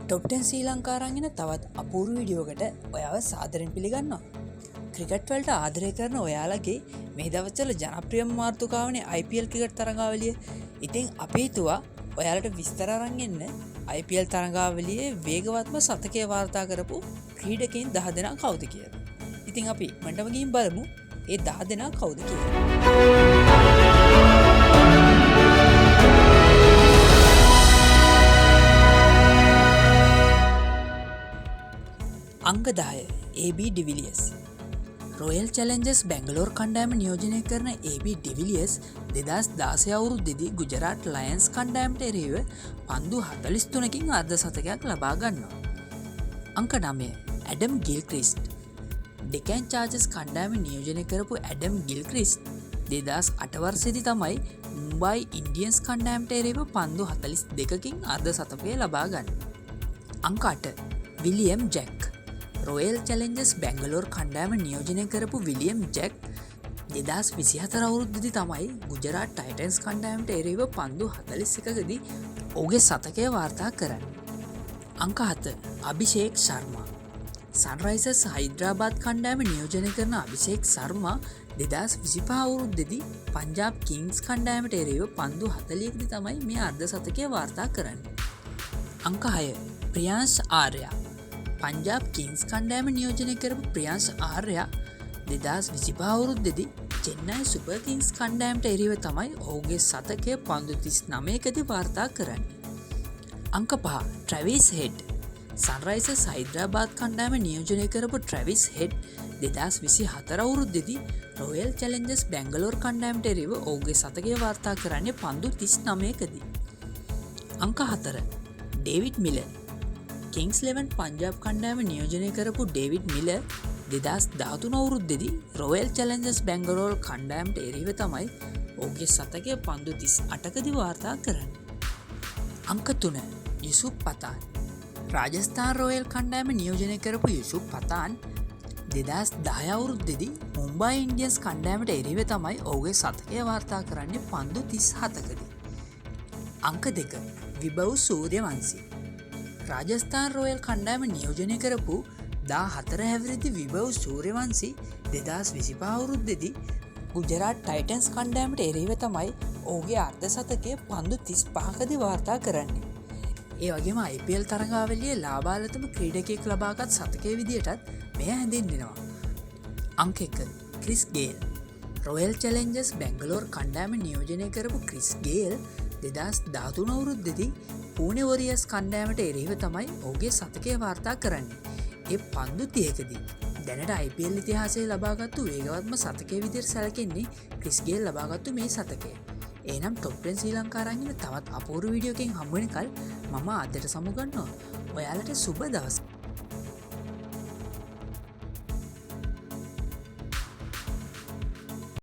Top 10 ශ්‍රී ලංකා අරගෙන තවත් අපූර්ව වීඩියෝකට ඔයාව සාදරයෙන් පිළිගන්නවා. ක්‍රිකට් වලට ආදරය කරන ඔයාලගේ මේ දවස්වල ජනප්‍රියම මාතෘකාවනේ IPL ක්‍රිකට් තරඟාවලිය. ඉතින් අපි හිතුවා ඔයාලට විස්තර අරන් එන්න IPL තරඟාවලියේ වේගවත්ම සතකය වාර්තා කරපු ක්‍රීඩකයන් 10 දෙනා කවුද කියලා. ඉතින් අපි මණ්ඩම ගිහින් බලමු ඒ 10 දෙනා කවුද කියලා. අංක 10 AB ඩිවිලියර්ස්. රොයල් චැලෙන්ජර්ස් බැංගලෝර් කණ්ඩායම නියෝජනය කරන AB ඩිවිලියර්ස් 2016 අවුරුද්දේදී ගුජරාට් ලයන්ස් කණ්ඩායමට එරෙහිව පන්දු 43කින් අර්ධ ශතකයක් ලබා ගන්නවා. අංක 9 ඇඩම් ගිල්ක්‍රිස්ට්. ඩෙකන් චාර්ජර්ස් කණ්ඩායම නියෝජනය කරපු ඇඩම් ගිල්ක්‍රිස්ට් 2008 වර්ෂයේදී තමයි මුම්බයි ඉන්ඩියන්ස් කණ්ඩායමට එරෙහිව පන්දු 42කින් අර්ධ ශතකය ලබා ගන්නේ. අංක 8 William jack. Royal Challengers Bangalore කණ්ඩායම නියෝජනය කරපු විලියම් ජැක් 2024 අවුරුද්දේදී තමයි ගුජරාට් ටයිටන්ස් කණ්ඩායමට එරෙහිව පන්දු 41කදී ඔහුගේ શතකය වාර්තා කරන්නේ. අංක 7 අභිෂේක් ශර්මා. සන්රයිසර්ස් හයිඩ්‍රාබාද් කණ්ඩායම නියෝජනය කරන අභිෂේක් ශර්මා 2025 අවුරුද්දේදී පංජාබ් කිංස් කණ්ඩායමට එරෙහිව පන්දු 40කදී තමයි මේ අර්ධ શතකය වාර්තා කරන්නේ. අංක 6 ප්‍රියාන්ෂ් ආර්යා. පංජාබ් කිංස් කණ්ඩායම නියෝජනය කරපු ප්‍රියාන්ෂ් ආර්යා 2025 අවුරුද්දේදී චෙන්නයි සුපර් කිංස් කණ්ඩායමට එරෙහිව තමයි ඔහුගේ શතකය පන්දු 39කදී වාර්තා කරන්නේ. අංක 5 ට්‍රැවිස් හෙඩ්. සන්රයිසර්ස් හයිඩ්‍රාබාද් කණ්ඩායම නියෝජනය කරපු ට්‍රැවිස් හෙඩ් 2024 අවුරුද්දේදී රොයල් චැලෙන්ජර්ස් බැංගලෝර් කණ්ඩායමට එරෙහිව ඔහුගේ શතකය වාර්තා කරන්නේ පන්දු 39කදී. අංක 4 ඩේවිඩ් මිලර්. කිංස් 11 පංජාබ් කණ්ඩායම නියෝජනය කරපු ඩේවිඩ් මිලර් 2013 අවුරුද්දේදී රොයල් චැලෙන්ජර්ස් බැංගලෝර් කණ්ඩායමට එරෙහිව තමයි ඔහුගේ શතකය පන්දු 38කදී වාර්තා කරන්නේ. අංක 3 යුසුෆ් පතාන්. රාජස්ථාන් රොයල් කණ්ඩායම නියෝජනය කරපු යුසුෆ් පතාන් 2010 අවුරුද්දේදී මුම්බයි ඉන්ඩියන්ස් කණ්ඩායමට එරෙහිව තමයි ඔහුගේ શතකය වාර්තා කරන්නේ පන්දු 37කදී. අංක 2 විභව් සූර්යවංශී. රාජස්ථාන් රොයල් කණ්ඩායම නියෝජනය කරපු 14 හැවිරිදි විභව් සූර්යවංශී 2025 අවුරුද්දේදී ගුජරාට් ටයිටන්ස් කණ්ඩායමට එරෙහිව තමයි ඔහුගේ අර්ධ શතකය පන්දු 35කදී වාර්තා කරන්නේ. ඒ වගේම IPL තරඟාවලියේ ලාභාලතම ක්‍රීඩකයෙක් ලබාගත් શතකයේ විදියටත් මෙය හැඳින්වෙනවා. අංක 1 ක්‍රිස් ගේල්. රොයල් චැලෙන්ජර්ස් බැංගලෝර් කණ්ඩායම නියෝජනය කරපු ක්‍රිස් ගේල් 2013 අවුරුද්දේදී පූනේ වොරියර්ස් කණ්ඩායමට එරෙහිව තමයි ඔහුගේ શතකය වාර්තා කරන්නේ. ඒ පන්දු 30කදී. දැනට IPL ඉතිහාසයේ ලබාගත්තු වේගවත්ම શතකයේ විදිහට සැලකෙන්නේ ක්‍රිස් ගේල් ලබාගත්තු මේ શතකය. එහෙනම් ටොප් 10 ශ්‍රී ලංකා අරගෙන තවත් අපූර්ව වීඩියෝකින් හමු වෙනකල් මම අදට සමුගන්නවා. ඔයාලට සුබ දවසක්.